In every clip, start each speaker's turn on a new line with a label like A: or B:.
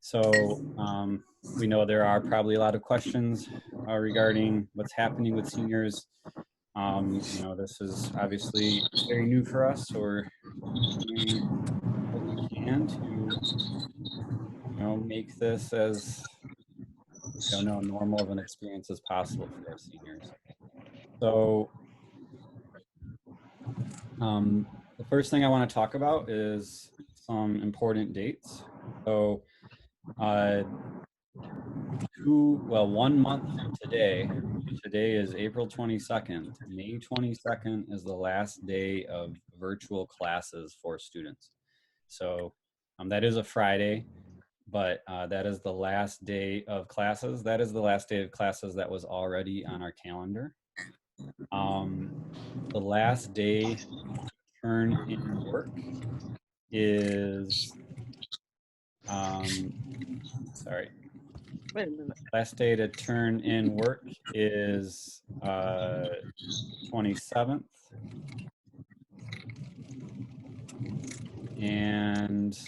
A: So we know there are probably a lot of questions regarding what's happening with seniors. This is obviously very new for us, so we're doing what we can to, make this as, normal of an experience as possible for our seniors. So the first thing I want to talk about is some important dates. So 1 month from today, today is April 22nd. May 22nd is the last day of virtual classes for students. So that is a Friday, but that is the last day of classes. That is the last day of classes that was already on our calendar. The last day to turn in work is, sorry.
B: Wait a minute.
A: Last day to turn in work is 27th. And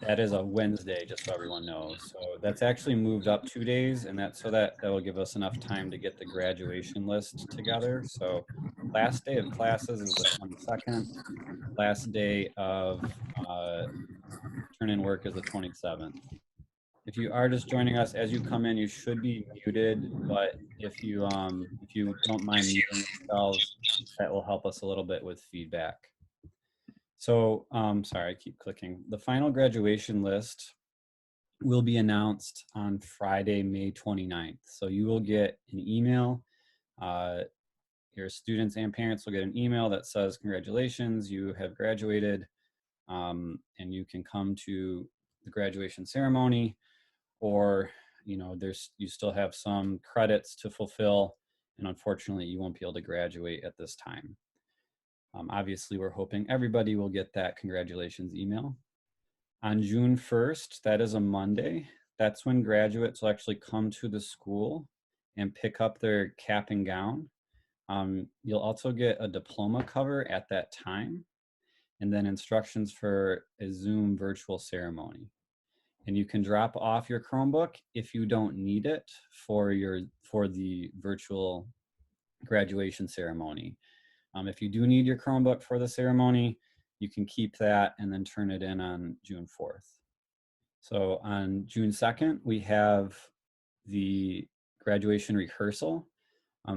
A: that is a Wednesday, just so everyone knows. So that's actually moved up 2 days, and that will give us enough time to get the graduation list together. So last day of classes is the 22nd. Last day of turn in work is the 27th. If you are just joining us, as you come in, you should be muted, but if you don't mind muting yourselves, that will help us a little bit with feedback. So, sorry, I keep clicking. The final graduation list will be announced on Friday, May 29th. So you will get an email. Your students and parents will get an email that says, congratulations, you have graduated, and you can come to the graduation ceremony, or you still have some credits to fulfill, and unfortunately you won't be able to graduate at this time. Obviously, we're hoping everybody will get that congratulations email. On June 1st, that is a Monday, that's when graduates will actually come to the school and pick up their cap and gown. You'll also get a diploma cover at that time, and then instructions for a Zoom virtual ceremony. And you can drop off your Chromebook if you don't need it for the virtual graduation ceremony. If you do need your Chromebook for the ceremony, you can keep that and then turn it in on June 4th. So on June 2nd, we have the graduation rehearsal.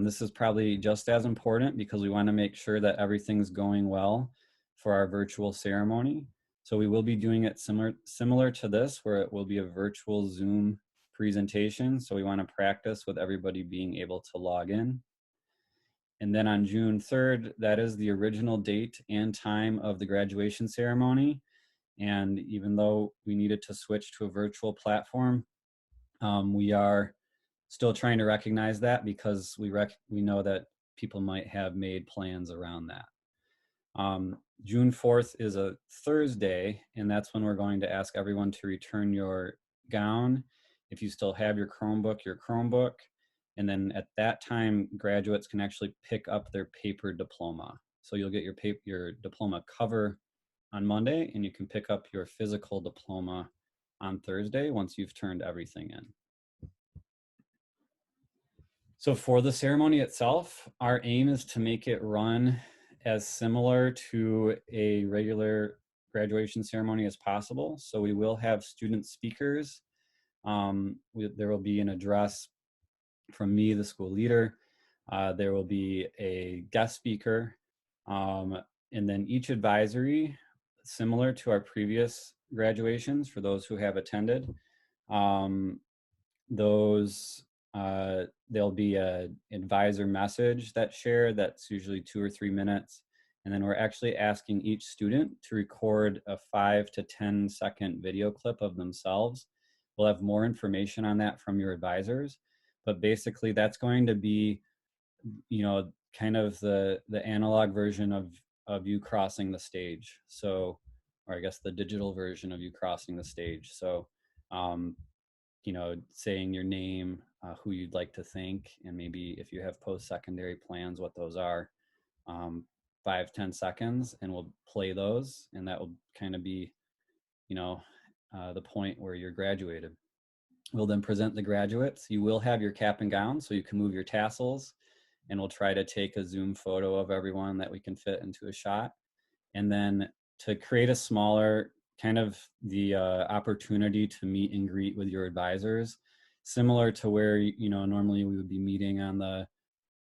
A: This is probably just as important because we want to make sure that everything's going well for our virtual ceremony. So we will be doing it similar to this, where it will be a virtual Zoom presentation. So we want to practice with everybody being able to log in. And then on June 3rd, that is the original date and time of the graduation ceremony. And even though we needed to switch to a virtual platform, we are still trying to recognize that because we know that people might have made plans around that. June 4th is a Thursday, and that's when we're going to ask everyone to return your gown. If you still have your Chromebook. And then at that time, graduates can actually pick up their paper diploma. So you'll get your diploma cover on Monday, and you can pick up your physical diploma on Thursday once you've turned everything in. So for the ceremony itself, our aim is to make it run as similar to a regular graduation ceremony as possible. So we will have student speakers. There will be an address from me, the school leader. There will be a guest speaker. And then each advisory, similar to our previous graduations for those who have attended, there'll be an advisor message that's shared that's usually 2 or 3 minutes. And then we're actually asking each student to record a 5 to 10 second video clip of themselves. We'll have more information on that from your advisors, but basically that's going to be, kind of the analog version of you crossing the stage. So, or I guess the digital version of you crossing the stage. So, saying your name, who you'd like to thank, and maybe if you have post-secondary plans, what those are, 5-10 seconds, and we'll play those, and that will kind of be, the point where you're graduated. We'll then present the graduates. You will have your cap and gown, so you can move your tassels, and we'll try to take a Zoom photo of everyone that we can fit into a shot. And then to create a smaller kind of the opportunity to meet and greet with your advisors, similar to where, you know, normally we would be meeting on the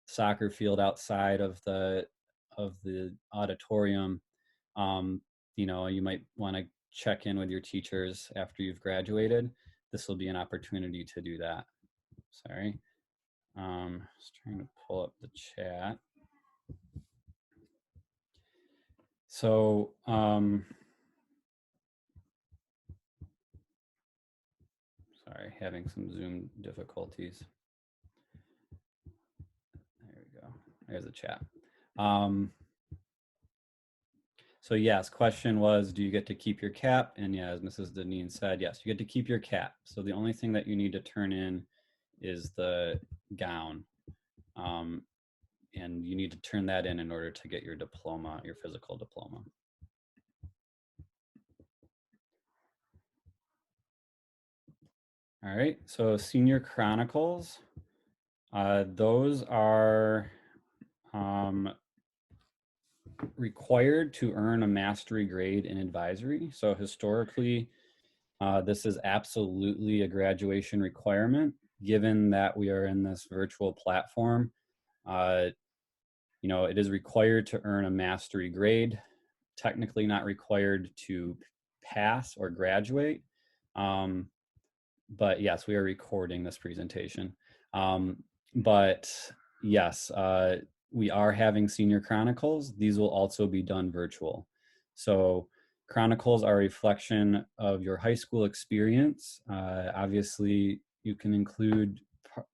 A: soccer field outside of the auditorium. You know, you might want to check in with your teachers after you've graduated. This will be an opportunity to do that. Sorry. Just trying to pull up the chat. So, sorry, having some Zoom difficulties. There we go. There's the chat. So yes, question was, do you get to keep your cap? And yeah, as Mrs. Deneen said, yes, you get to keep your cap. So the only thing that you need to turn in is the gown. And you need to turn that in order to get your diploma, your physical diploma. All right, so Senior Chronicles, those are required to earn a mastery grade in advisory. So historically, this is absolutely a graduation requirement, given that we are in this virtual platform. You know, it is required to earn a mastery grade, technically not required to pass or graduate. But yes, we are recording this presentation. But yes, we are having Senior Chronicles. These will also be done virtual. So Chronicles are a reflection of your high school experience. Obviously, you can include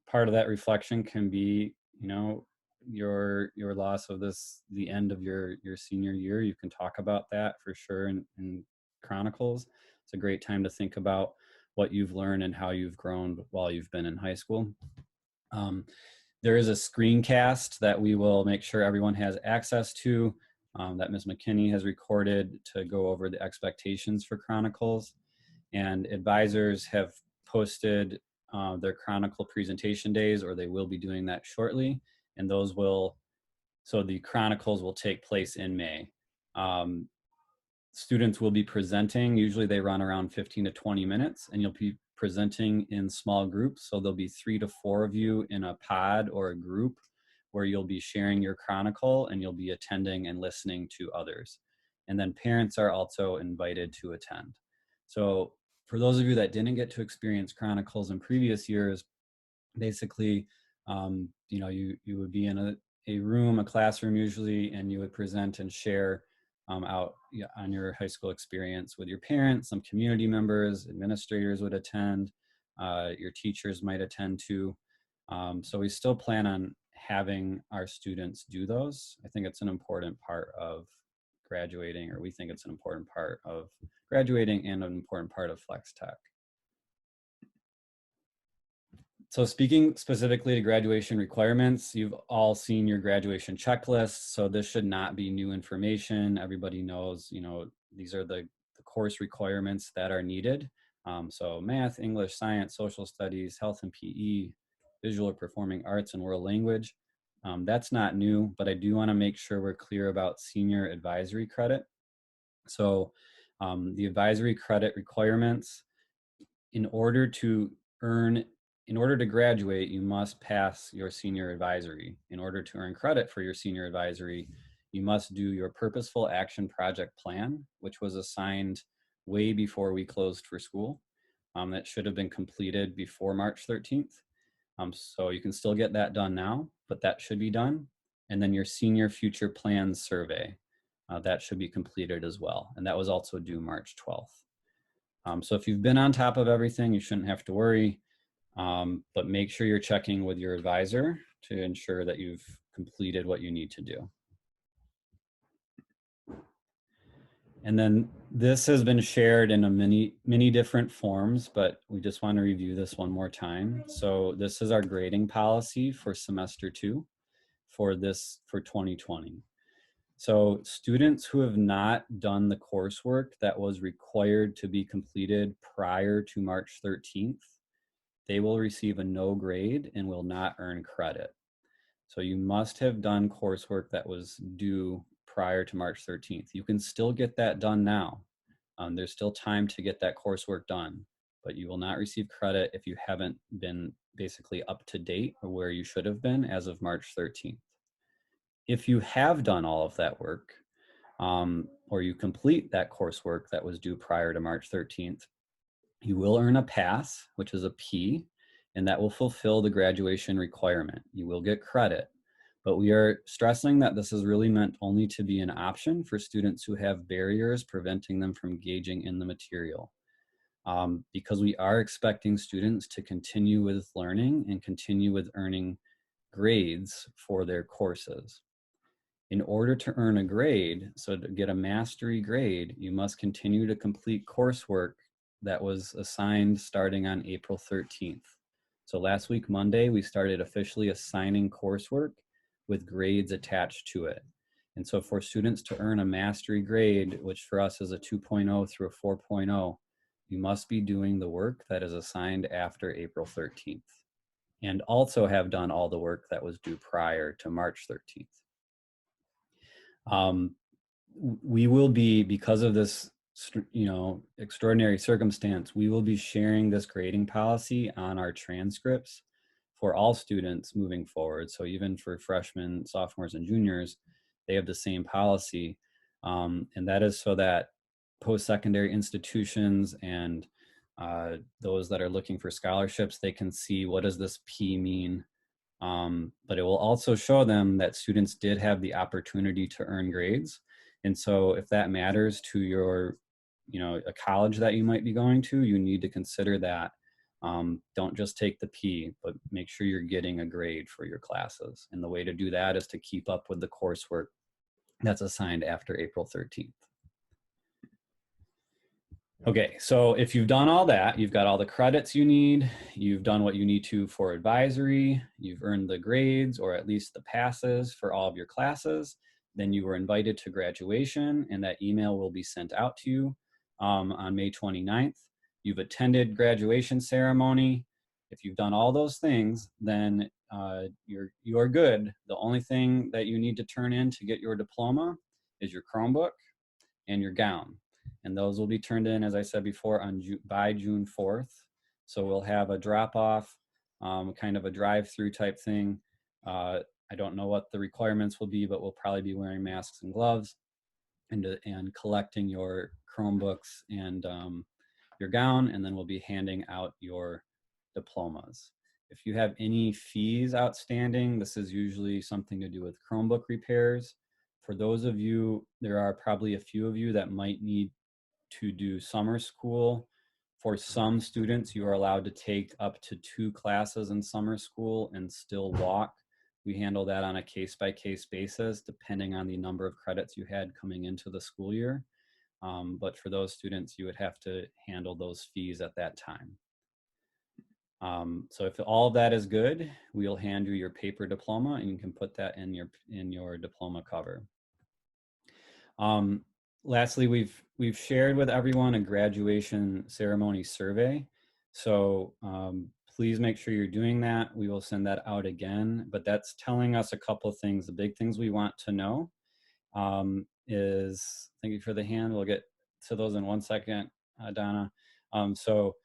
A: part of that reflection can be, you know, your loss of the end of your senior year. You can talk about that for sure in Chronicles. It's a great time to think about what you've learned and how you've grown while you've been in high school. There is a screencast that we will make sure everyone has access to, that Ms. McKinney has recorded to go over the expectations for Chronicles. And advisors have posted their Chronicle presentation days, or they will be doing that shortly. And those will, so the Chronicles will take place in May. Students will be presenting. Usually they run around 15 to 20 minutes, and you'll be presenting in small groups. So there'll be 3 to 4 of you in a pod or a group where you'll be sharing your chronicle, and you'll be attending and listening to others. And then parents are also invited to attend. So for those of you that didn't get to experience Chronicles in previous years, basically, you know, you would be in a room, a classroom usually, and you would present and share out on your high school experience with your parents. Some community members, administrators would attend, your teachers might attend too. So we still plan on having our students do those. I think it's an important part of graduating, or we think it's an important part of graduating and an important part of Flex Tech. So speaking specifically to graduation requirements, you've all seen your graduation checklist. So this should not be new information. Everybody knows, you know, these are the course requirements that are needed. So math, English, science, social studies, health and PE, visual or performing arts, and world language. That's not new, but I do want to make sure we're clear about senior advisory credit. So the advisory credit requirements, in order to graduate, you must pass your senior advisory. In order to earn credit for your senior advisory, you must do your purposeful action project plan, which was assigned way before we closed for school. That should have been completed before March 13th. So you can still get that done now, but that should be done. And then your senior future plans survey, that should be completed as well. And that was also due March 12th. So if you've been on top of everything, you shouldn't have to worry, but make sure you're checking with your advisor to ensure that you've completed what you need to do. And then this has been shared in a many different forms, but we just want to review this one more time. So this is our grading policy for semester 2 for 2020. So students who have not done the coursework that was required to be completed prior to March 13th, they will receive a no grade and will not earn credit. So you must have done coursework that was due prior to March 13th. You can still get that done now. There's still time to get that coursework done, but you will not receive credit if you haven't been basically up to date or where you should have been as of March 13th. If you have done all of that work, or you complete that coursework that was due prior to March 13th, you will earn a pass, which is a P, and that will fulfill the graduation requirement. You will get credit, but we are stressing that this is really meant only to be an option for students who have barriers preventing them from engaging in the material. Because we are expecting students to continue with learning and continue with earning grades for their courses. In order to earn a grade, so to get a mastery grade, you must continue to complete coursework that was assigned starting on April 13th. So last week, Monday, we started officially assigning coursework with grades attached to it. And so for students to earn a mastery grade, which for us is a 2.0 through a 4.0, you must be doing the work that is assigned after April 13th and also have done all the work that was due prior to March 13th. We will be, because of this, extraordinary circumstance, we will be sharing this grading policy on our transcripts for all students moving forward. So even for freshmen, sophomores, and juniors, they have the same policy. And that is so that post-secondary institutions and those that are looking for scholarships, they can see what does this P mean. But it will also show them that students did have the opportunity to earn grades. And so if that matters to your, a college that you might be going to, you need to consider that. Don't just take the P, but make sure you're getting a grade for your classes. And the way to do that is to keep up with the coursework that's assigned after April 13th. Okay, so if you've done all that, you've got all the credits you need, you've done what you need to for advisory, you've earned the grades or at least the passes for all of your classes, then you were invited to graduation and that email will be sent out to you on May 29th. You've attended graduation ceremony. If you've done all those things, then you're good. The only thing that you need to turn in to get your diploma is your Chromebook and your gown. And those will be turned in, as I said before, by June 4th. So we'll have a drop-off, kind of a drive-through type thing. I don't know what the requirements will be, but we'll probably be wearing masks and gloves and collecting your Chromebooks and your gown, and then we'll be handing out your diplomas. If you have any fees outstanding, this is usually something to do with Chromebook repairs. For those of you, there are probably a few of you that might need to do summer school. For some students, you are allowed to take up to 2 classes in summer school and still walk. We handle that on a case-by-case basis, depending on the number of credits you had coming into the school year. But for those students, you would have to handle those fees at that time. So if all of that is good, we'll hand you your paper diploma and you can put that in your diploma cover. Lastly, we've shared with everyone a graduation ceremony survey. So please make sure you're doing that. We will send that out again, but that's telling us a couple of things. The big things we want to know is, thank you for the hand. We'll get to those in one second, Donna. So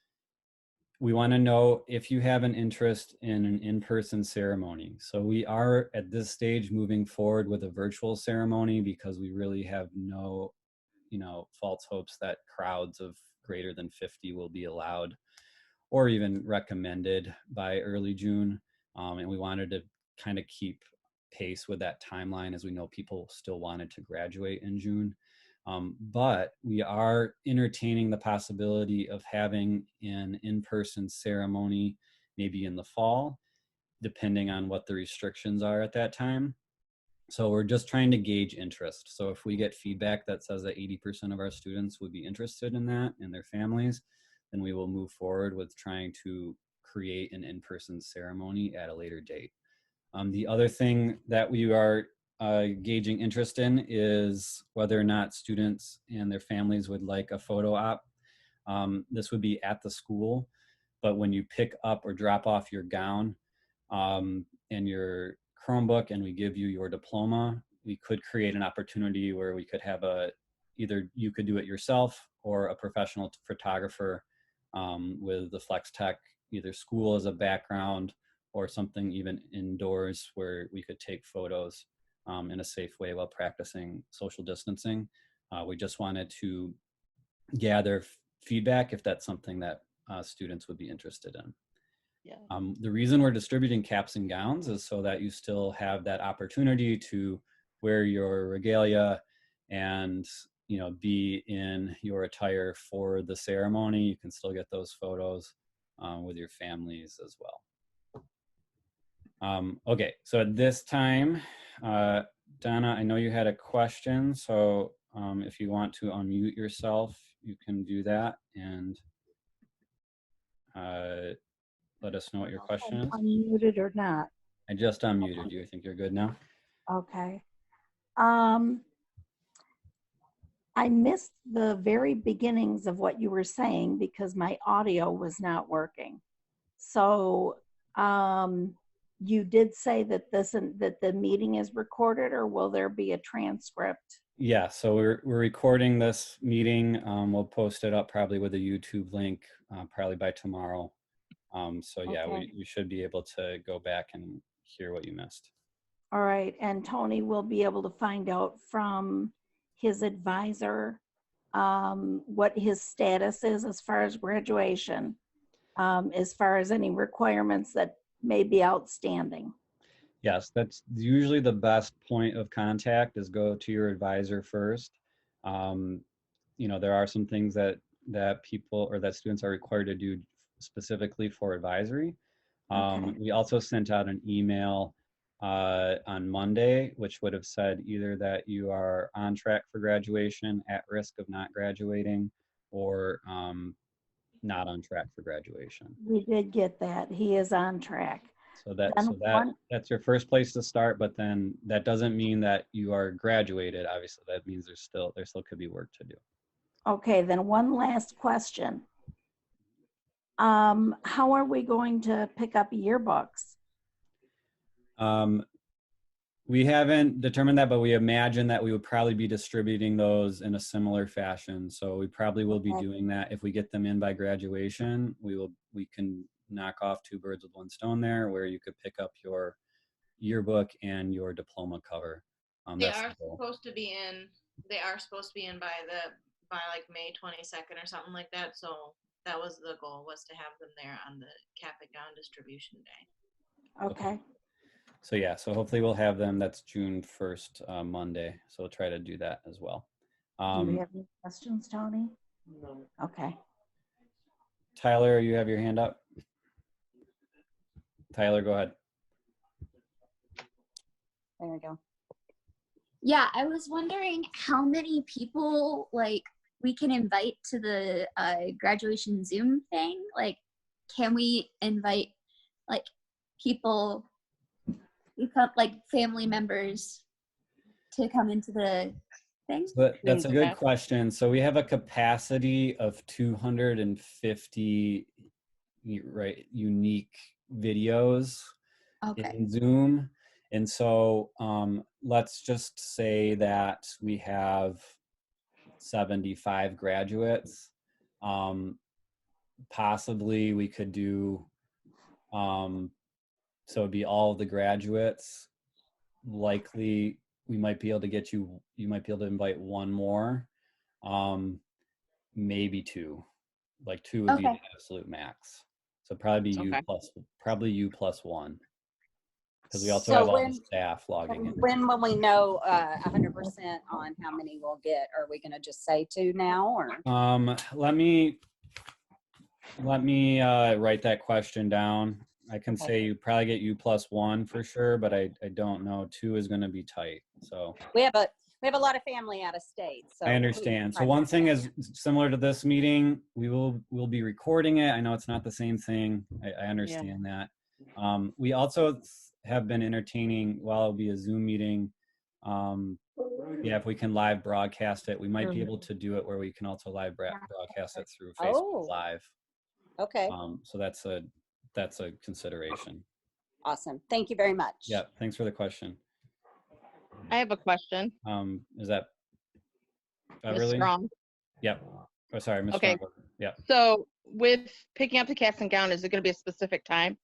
A: we want to know if you have an interest in an in-person ceremony. So we are at this stage moving forward with a virtual ceremony because we really have no, false hopes that crowds of greater than 50 will be allowed or even recommended by early June. And we wanted to kind of keep pace with that timeline as we know people still wanted to graduate in June. But we are entertaining the possibility of having an in-person ceremony maybe in the fall, depending on what the restrictions are at that time. So we're just trying to gauge interest. So if we get feedback that says that 80% of our students would be interested in that and their families, then we will move forward with trying to create an in-person ceremony at a later date. The other thing that we are gauging interest in is whether or not students and their families would like a photo op. This would be at the school, but when you pick up or drop off your gown and your Chromebook and we give you your diploma, we could create an opportunity where we could have either you could do it yourself or a professional photographer with the Flex Tech, either school as a background or something even indoors where we could take photos in a safe way while practicing social distancing. We just wanted to gather feedback if that's something that students would be interested in.
B: Yeah.
A: The reason we're distributing caps and gowns is so that you still have that opportunity to wear your regalia and be in your attire for the ceremony. You can still get those photos with your families as well. Okay, so at this time, Donna, I know you had a question, so if you want to unmute yourself, you can do that and let us know what your question is.
C: Unmuted or not?
A: I just unmuted you. I think you're good now.
C: Okay. I missed the very beginnings of what you were saying because my audio was not working. So you did say that that the meeting is recorded, or will there be a transcript?
A: Yeah, so we're recording this meeting. We'll post it up probably with a YouTube link probably by tomorrow. So yeah,
C: Okay.
A: we should be able to go back and hear what you missed.
C: All right, and Tony will be able to find out from his advisor what his status is as far as graduation, as far as any requirements that may be outstanding.
A: Yes, that's usually the best point of contact is go to your advisor first. There are some things that people or that students are required to do specifically for advisory.
C: Okay.
A: We also sent out an email on Monday, which would have said either that you are on track for graduation, at risk of not graduating, or not on track for graduation.
C: We did get that. He is on track.
A: So that's your first place to start, but then that doesn't mean that you are graduated. Obviously, that means there still could be work to do.
C: Okay, then one last question. How are we going to pick up yearbooks?
A: We haven't determined that, but we imagine that we would probably be distributing those in a similar fashion. So we probably will be doing that. If we get them in by graduation, we can knock off two birds with one stone there, where you could pick up your yearbook and your diploma cover.
D: They are supposed to be in by like May 22nd or something like that. So that was the goal, was to have them there on the cap and gown distribution day.
C: Okay.
A: So yeah, so hopefully we'll have them. That's June 1st, Monday. So we'll try to do that as well.
C: Do we have any questions, Tony? No. Okay.
A: Tyler, you have your hand up? Tyler, go ahead.
C: There we go.
E: Yeah, I was wondering how many people we can invite to the graduation Zoom thing. Like, can we invite people, family members, to come into the thing?
A: That's a good question. So we have a capacity of 250 unique videos in Zoom. And so let's just say that we have 75 graduates. Possibly we could do, so it'd be all of the graduates. Likely we might be able to get you might be able to invite one more, maybe two. Like two would be the absolute max. So probably you plus one. Because we also have all the staff logging in.
B: When will we know 100% on how many we'll get? Are we going to just say two now, or?
A: Let me write that question down. I can say you probably get you plus one for sure, but I don't know. Two is going to be tight. So
B: we have a lot of family out of state. So
A: I understand. So one thing is similar to this meeting, we'll be recording it. I know it's not the same thing. I understand that. We also have been entertaining, while it'll be a Zoom meeting, Yeah, if we can live broadcast it, we might be able to do it where we can also live broadcast it through Facebook
B: Oh.
A: Live.
B: Okay,
A: So that's a consideration.
B: awesome. Thank you very much.
A: Yeah, thanks for the question.
F: I have a question.
A: Is that
F: Ms.
A: Beverly?
F: Strong.
A: Yep. Oh, sorry, Ms.
F: Okay.
A: Strong. Yeah.
F: So with picking up the cast and gown, is it going to be a specific time?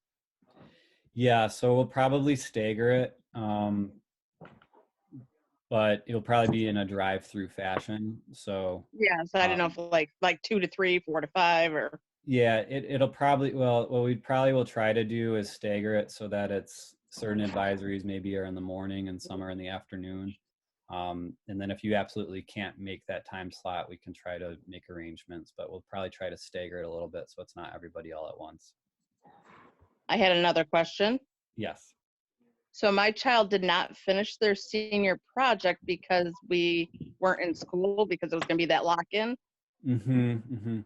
A: Yeah, so we'll probably stagger it, but it'll probably be in a drive-through fashion. So
F: Yeah. So I don't know if like 2 to 3, 4 to 5, or.
A: yeah, it'll probably, well, what we probably will try to do is stagger it so that it's certain advisories maybe are in the morning and some are in the afternoon. And then if you absolutely can't make that time slot, we can try to make arrangements, but we'll probably try to stagger it a little bit so it's not everybody all at once.
F: I had another question.
A: Yes.
F: So my child did not finish their senior project because we weren't in school because it was going to be that lock-in.
A: Mm-hmm, mm-hmm.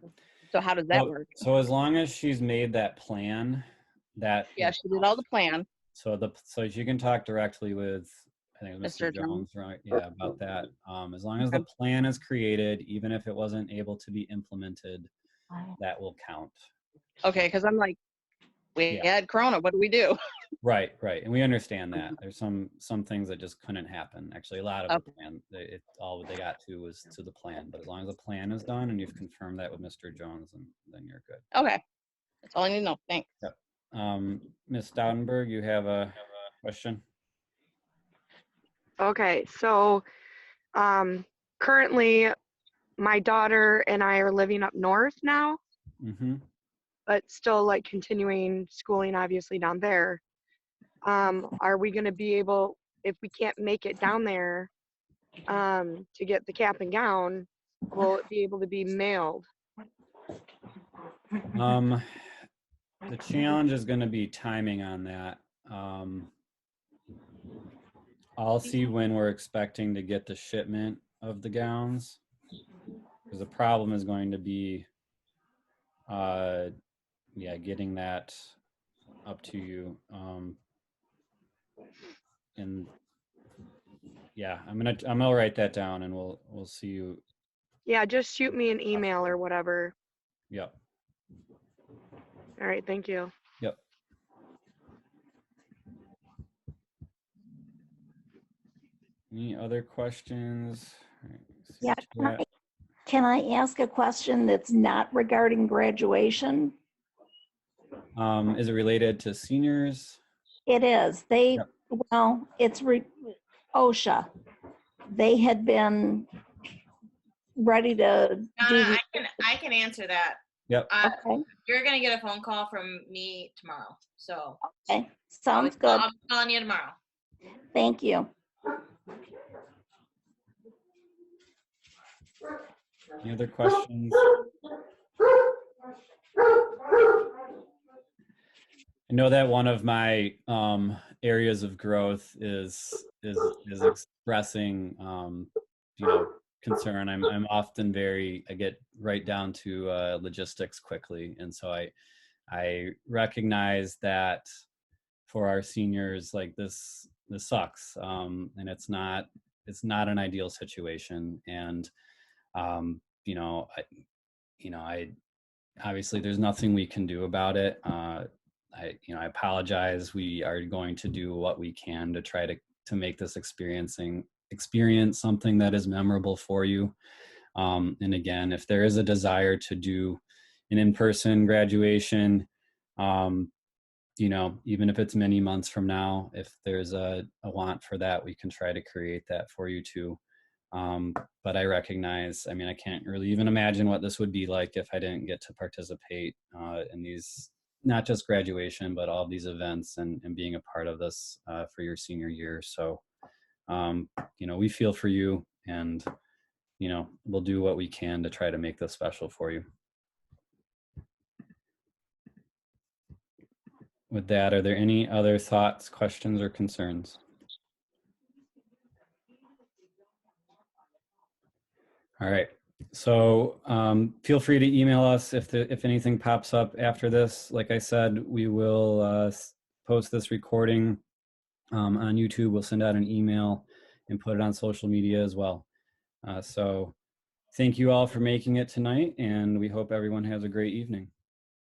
F: So how does that work?
A: So as long as she's made that plan, that
F: Yeah, she did all the plan.
A: so you can talk directly with, I think it was Mr.
F: Mr. Jones.
A: Jones, right? Yeah, about that. As long as the plan is created, even if it wasn't able to be implemented, that will count.
F: Okay, because I'm like, we had Corona. What do we do?
A: Right, and we understand that. There's some things that just couldn't happen. Actually, a lot of the plan, all they got to was to the plan. But as long as the plan is done and you've confirmed that with Mr. Jones, then you're good.
F: Okay, that's all I need to know. Thanks.
A: Yep. Ms. Stoudenberg, you have a question?
G: Okay, so currently my daughter and I are living up north now,
A: Mm-hmm.
G: but still like continuing schooling obviously down there. Are we going to be able, if we can't make it down there to get the cap and gown, will it be able to be mailed?
A: The challenge is going to be timing on that. I'll see when we're expecting to get the shipment of the gowns, because the problem is going to be, getting that up to you. And yeah, I'm gonna write that down, and we'll see you.
G: Yeah, just shoot me an email or whatever.
A: Yep.
G: All right, thank you.
A: Yep. Any other questions?
C: Yeah, can I ask a question that's not regarding graduation?
A: Is it related to seniors?
C: It is. Well, it's OSHA. They had been ready to do.
D: Donna, I can answer that.
A: Yep.
C: Okay.
D: You're gonna get a phone call from me tomorrow. So
C: Okay. Sounds good.
D: I'll be calling you tomorrow.
C: Thank you.
A: Any other questions? I know that one of my areas of growth is expressing concern. I'm often I get right down to logistics quickly, and so I recognize that for our seniors, like this sucks, and it's not an ideal situation, and I obviously there's nothing we can do about it. I apologize. We are going to do what we can to try to make this experience something that is memorable for you. And again, if there is a desire to do an in-person graduation, even if it's many months from now, if there's a want for that, we can try to create that for you too. But I recognize, I can't really even imagine what this would be like if I didn't get to participate in these, not just graduation, but all these events and being a part of this for your senior year. So, we feel for you, and, we'll do what we can to try to make this special for you. With that, are there any other thoughts, questions, or concerns? All right. So feel free to email us if anything pops up after this. Like I said, we will post this recording on YouTube. We'll send out an email and put it on social media as well. So thank you all for making it tonight, and we hope everyone has a great evening.